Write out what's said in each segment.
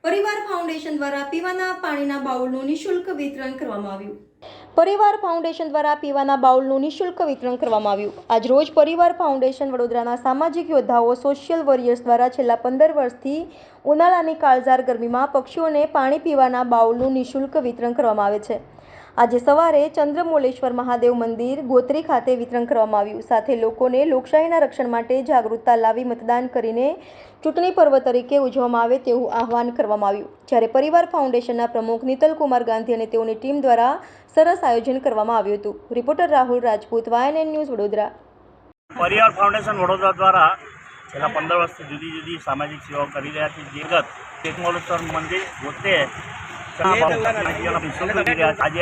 પરિવાર ફાઉન્ડેશન દ્વારા પીવાના પાણીના બાઉલનું નિઃશુલ્ક વિતરણ કરવામાં આવ્યું. પરિવાર ફાઉન્ડેશન દ્વારા પીવાના બાઉલનું નિઃશુલ્ક વિતરણ કરવામાં આવ્યું. આજરોજ પરિવાર ફાઉન્ડેશન વડોદરાના સામાજિક યોદ્ધાઓ સોશિયલ વોરિયર્સ દ્વારા છેલ્લા 15 વર્ષથી ઉનાળાની કાળઝાળ ગરમીમાં પક્ષીઓને પાણી પીવાના બાઉલનું નિઃશુલ્ક વિતરણ કરવામાં આવે છે. આજે સવારે ચંદ્રમૌલેશ્વર મહાદેવ મંદિર ગોત્રી ખાતે વિતરણ કરવામાં આવ્યું. સાથે લોકોને લોકશાહીના રક્ષણ માટે જાગૃતતા લાવી મતદાન કરીને ચૂંટણી પર્વ તરીકે ઉજવવામાં આવે તેવું આહવાન કરવામાં આવ્યું. જ્યારે પરિવાર ફાઉન્ડેશનના પ્રમુખ નિતલકુમાર ગાંધી અને તેઓની ટીમ દ્વારા સરસ આયોજન કરવામાં આવ્યું હતું. Reporter Rahul Rajput, YNN news, Vadodara. પરિવાર ફાઉન્ડેશન વડોદરા દ્વારા છેલ્લા 15 વર્ષથી જુદી જુદી સામાજિક સેવાઓ કરી રહ્યા છે. જે ગત ચંદ્રમૌલેશ્વર મંદિર ગોતે આજે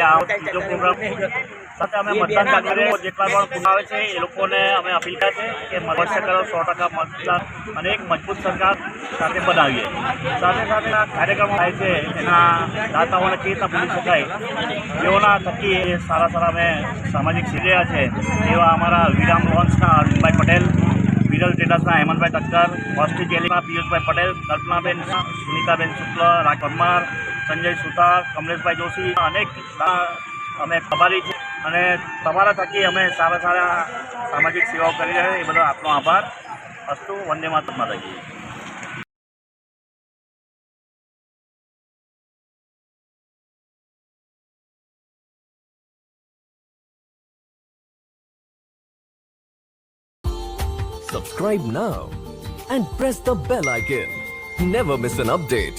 આ ત્રીજો પ્રોગ્રામ સાથે અમે મતદાન ચાલીએ જેટલા પણ પૂર્ણ આવે છે એ લોકોને અમે અપીલ કરી છે કે અવશ્ય કરો, 100% મતદાન અને એક મજબૂત સરકાર સાથે બનાવીએ. સાથે સાથે આ કાર્યક્રમો થાય છે એના દાતાઓને કેવી રીતના ભૂલી શકાય જેઓના થકી સારા અમે સામાજિક શીખી રહ્યા છે એવા અમારા વિરામ લોન્સના અરવિંદભાઈ પટેલ, વિરલ ટ્રેડર્સના હેમંતભાઈ ઠક્કર, હોસ્ટી જેલીના પિયુષભાઈ પટેલ, કલ્પનાબેન, સુનિતાબેન શુક્લ, રાજ પરમાર, સંજય સુતાર, કમલેશભાઈ જોશી અનેક અમે આભારી છે અને તમારા થકી અમે સારા સામાજિક સેવાઓ કરી રહ્યા છે એ બદલ આપનો આભાર. અસ્તુ. વંદે માતરમ માતાજી. Subscribe now and press the bell icon. Never miss an update.